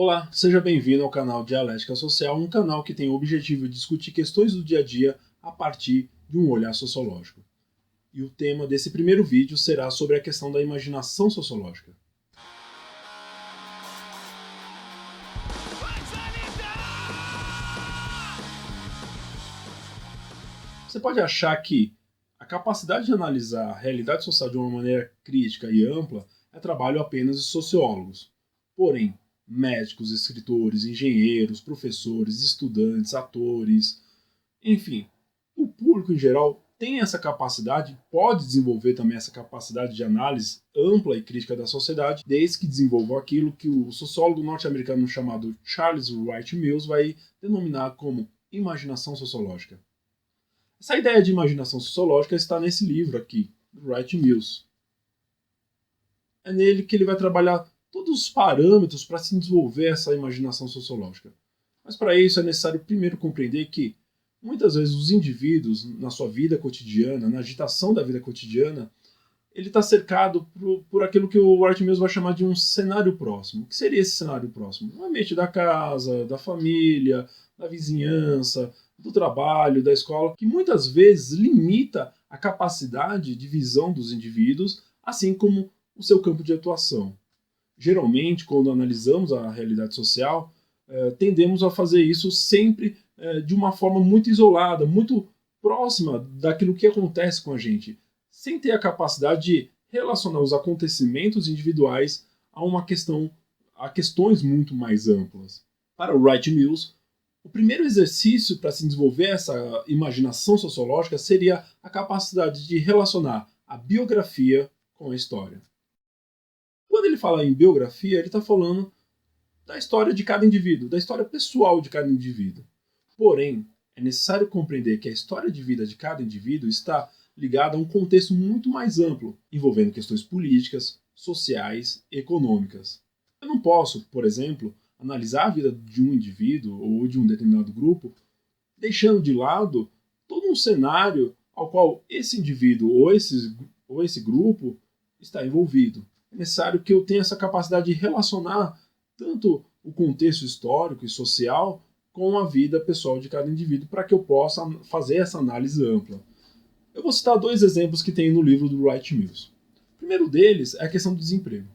Olá, seja bem-vindo ao canal Dialética Social, um canal que tem o objetivo de discutir questões do dia a dia a partir de um olhar sociológico. E o tema desse primeiro vídeo será sobre a questão da imaginação sociológica. Você pode achar que a capacidade de analisar a realidade social de uma maneira crítica e ampla é trabalho apenas de sociólogos. Porém, médicos, escritores, engenheiros, professores, estudantes, atores, enfim, o público em geral tem essa capacidade, pode desenvolver também essa capacidade de análise ampla e crítica da sociedade, desde que desenvolvam aquilo que o sociólogo norte-americano chamado Charles Wright Mills vai denominar como imaginação sociológica. Essa ideia de imaginação sociológica está nesse livro aqui, do Wright Mills. É nele que ele vai trabalhar todos os parâmetros para se desenvolver essa imaginação sociológica. Mas para isso é necessário primeiro compreender que muitas vezes os indivíduos, na sua vida cotidiana, na agitação da vida cotidiana, ele está cercado por aquilo que o Wright Mills vai chamar de um cenário próximo. O que seria esse cenário próximo? O ambiente da casa, da família, da vizinhança, do trabalho, da escola, que muitas vezes limita a capacidade de visão dos indivíduos, assim como o seu campo de atuação. Geralmente, quando analisamos a realidade social, tendemos a fazer isso sempre de uma forma muito isolada, muito próxima daquilo que acontece com a gente, sem ter a capacidade de relacionar os acontecimentos individuais a questões muito mais amplas. Para o Wright Mills, o primeiro exercício para se desenvolver essa imaginação sociológica seria a capacidade de relacionar a biografia com a história. Quando ele fala em biografia, ele está falando da história de cada indivíduo, da história pessoal de cada indivíduo. Porém, é necessário compreender que a história de vida de cada indivíduo está ligada a um contexto muito mais amplo, envolvendo questões políticas, sociais e econômicas. Eu não posso, por exemplo, analisar a vida de um indivíduo ou de um determinado grupo, deixando de lado todo um cenário ao qual esse indivíduo ou esse grupo está envolvido. É necessário que eu tenha essa capacidade de relacionar tanto o contexto histórico e social com a vida pessoal de cada indivíduo para que eu possa fazer essa análise ampla. Eu vou citar dois exemplos que tem no livro do Wright Mills. O primeiro deles é a questão do desemprego.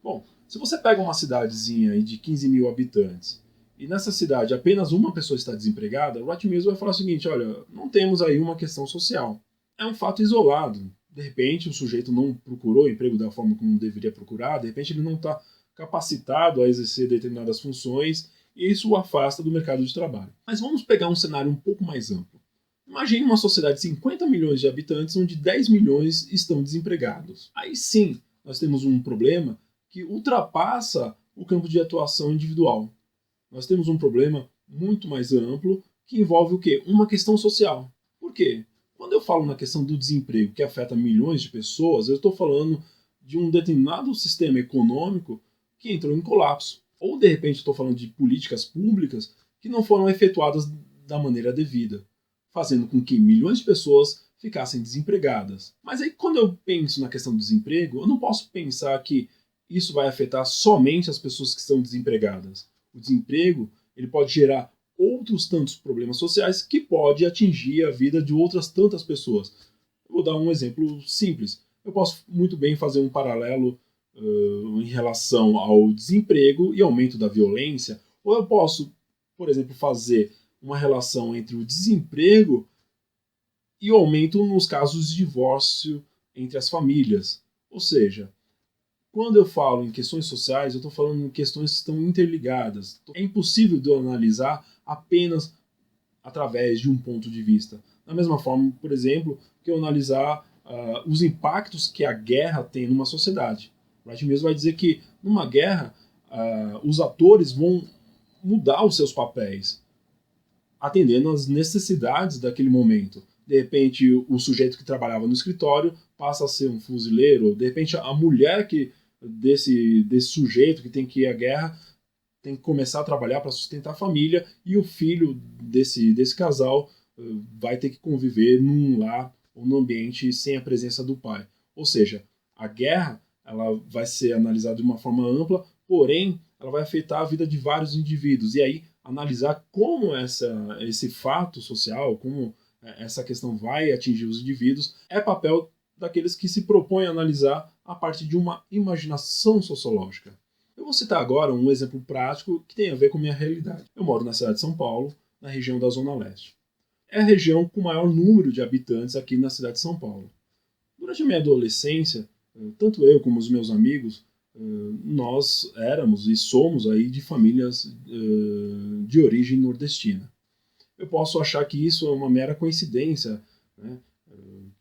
Bom, se você pega uma cidadezinha de 15 mil habitantes e nessa cidade apenas uma pessoa está desempregada, o Wright Mills vai falar o seguinte: olha, não temos aí uma questão social. É um fato isolado. De repente o sujeito não procurou emprego da forma como deveria procurar, de repente ele não está capacitado a exercer determinadas funções e isso o afasta do mercado de trabalho. Mas vamos pegar um cenário um pouco mais amplo. Imagine uma sociedade de 50 milhões de habitantes onde 10 milhões estão desempregados. Aí sim, nós temos um problema que ultrapassa o campo de atuação individual. Nós temos um problema muito mais amplo que envolve o quê? Uma questão social. Por quê? Quando eu falo na questão do desemprego que afeta milhões de pessoas, eu estou falando de um determinado sistema econômico que entrou em colapso. Ou, de repente, estou falando de políticas públicas que não foram efetuadas da maneira devida, fazendo com que milhões de pessoas ficassem desempregadas. Mas aí, quando eu penso na questão do desemprego, eu não posso pensar que isso vai afetar somente as pessoas que estão desempregadas. O desemprego ele pode gerar outros tantos problemas sociais que pode atingir a vida de outras tantas pessoas. Eu vou dar um exemplo simples. Eu posso muito bem fazer um paralelo em relação ao desemprego e aumento da violência, ou eu posso, por exemplo, fazer uma relação entre o desemprego e o aumento nos casos de divórcio entre as famílias. Ou seja, quando eu falo em questões sociais, eu estou falando em questões que estão interligadas. É impossível de eu analisar apenas através de um ponto de vista. Da mesma forma, por exemplo, que eu analisar os impactos que a guerra tem numa sociedade. Wright mesmo vai dizer que numa guerra os atores vão mudar os seus papéis, atendendo às necessidades daquele momento. De repente, o sujeito que trabalhava no escritório passa a ser um fuzileiro. De repente, a mulher desse sujeito que tem que ir à guerra tem que começar a trabalhar para sustentar a família e o filho desse casal vai ter que conviver num lar ou num ambiente sem a presença do pai. Ou seja, a guerra ela vai ser analisada de uma forma ampla, porém ela vai afetar a vida de vários indivíduos. E aí, analisar como esse fato social, como essa questão vai atingir os indivíduos, é papel daqueles que se propõem a analisar a partir de uma imaginação sociológica. Eu vou citar agora um exemplo prático que tem a ver com a minha realidade. Eu moro na cidade de São Paulo, na região da Zona Leste. É a região com o maior número de habitantes aqui na cidade de São Paulo. Durante a minha adolescência, tanto eu como os meus amigos, nós éramos e somos aí de famílias de origem nordestina. Eu posso achar que isso é uma mera coincidência, né?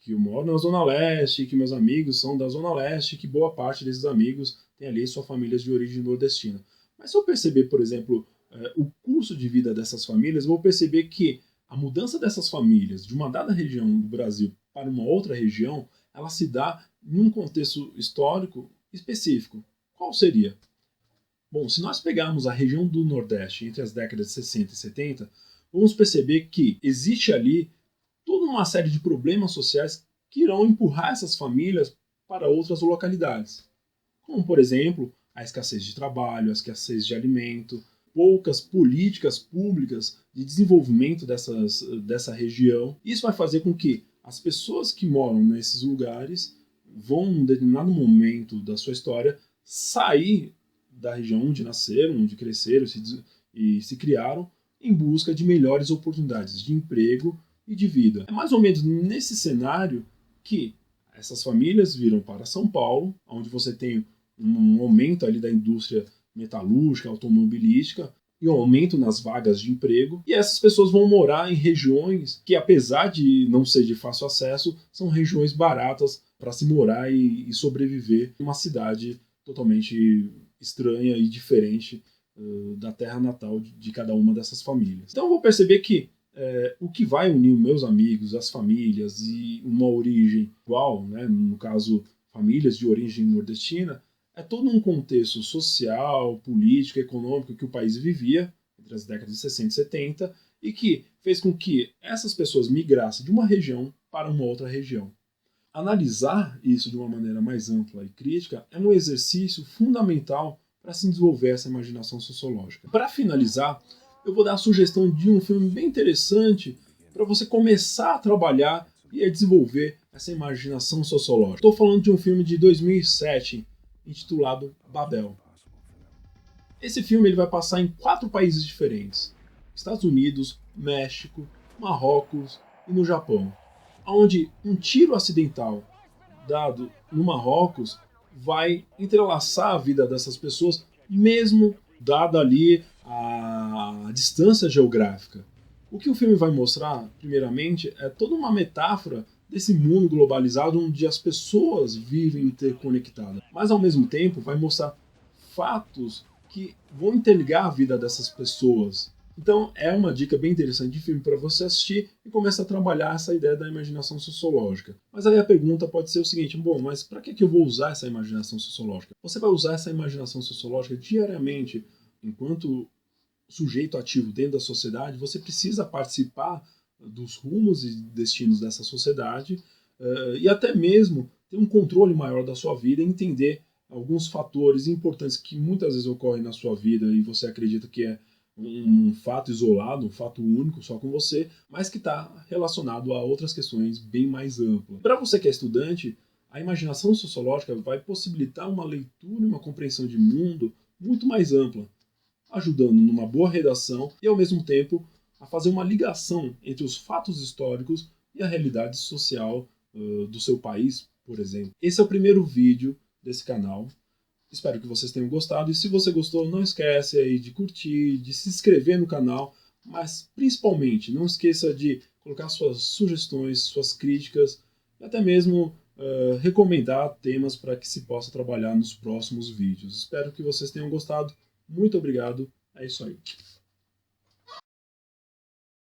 Que eu moro na Zona Leste, que meus amigos são da Zona Leste, que boa parte desses amigos tem ali suas famílias de origem nordestina. Mas se eu perceber, por exemplo, o curso de vida dessas famílias, eu vou perceber que a mudança dessas famílias de uma dada região do Brasil para uma outra região, ela se dá em um contexto histórico específico. Qual seria? Bom, se nós pegarmos a região do Nordeste entre as décadas de 60 e 70, vamos perceber que existe ali toda uma série de problemas sociais que irão empurrar essas famílias para outras localidades. Como, por exemplo, a escassez de trabalho, a escassez de alimento, poucas políticas públicas de desenvolvimento dessa região. Isso vai fazer com que as pessoas que moram nesses lugares vão, em um determinado momento da sua história, sair da região onde nasceram, onde cresceram e se criaram, em busca de melhores oportunidades de emprego e de vida. É mais ou menos nesse cenário que essas famílias viram para São Paulo, onde você tem um aumento ali da indústria metalúrgica, automobilística, e um aumento nas vagas de emprego, e essas pessoas vão morar em regiões que, apesar de não ser de fácil acesso, são regiões baratas para se morar e sobreviver em uma cidade totalmente estranha e diferente da terra natal de cada uma dessas famílias. Então eu vou perceber que o que vai unir meus amigos, as famílias e uma origem igual, né, no caso famílias de origem nordestina, é todo um contexto social, político, econômico que o país vivia entre as décadas de 60 e 70 e que fez com que essas pessoas migrassem de uma região para uma outra região. Analisar isso de uma maneira mais ampla e crítica é um exercício fundamental para se desenvolver essa imaginação sociológica. Para finalizar, eu vou dar a sugestão de um filme bem interessante para você começar a trabalhar e a desenvolver essa imaginação sociológica. Estou falando de um filme de 2007, intitulado Babel. Esse filme ele vai passar em 4 países diferentes: Estados Unidos, México, Marrocos e no Japão, onde um tiro acidental dado no Marrocos vai entrelaçar a vida dessas pessoas, mesmo dada ali a distância geográfica. O que o filme vai mostrar, primeiramente, é toda uma metáfora desse mundo globalizado onde as pessoas vivem interconectadas, mas ao mesmo tempo vai mostrar fatos que vão interligar a vida dessas pessoas. Então é uma dica bem interessante de filme para você assistir e começar a trabalhar essa ideia da imaginação sociológica. Mas aí a pergunta pode ser o seguinte: bom, mas para que eu vou usar essa imaginação sociológica? Você vai usar essa imaginação sociológica diariamente enquanto sujeito ativo dentro da sociedade. Você precisa participar dos rumos e destinos dessa sociedade e até mesmo ter um controle maior da sua vida e entender alguns fatores importantes que muitas vezes ocorrem na sua vida e você acredita que é um fato isolado, um fato único só com você, mas que está relacionado a outras questões bem mais amplas. Para você que é estudante, a imaginação sociológica vai possibilitar uma leitura e uma compreensão de mundo muito mais ampla, ajudando numa boa redação e, ao mesmo tempo, a fazer uma ligação entre os fatos históricos e a realidade social do seu país, por exemplo. Esse é o primeiro vídeo desse canal. Espero que vocês tenham gostado, e se você gostou, não esquece aí de curtir, de se inscrever no canal, mas principalmente não esqueça de colocar suas sugestões, suas críticas e até mesmo recomendar temas para que se possa trabalhar nos próximos vídeos. Espero que vocês tenham gostado. Muito obrigado. É isso aí.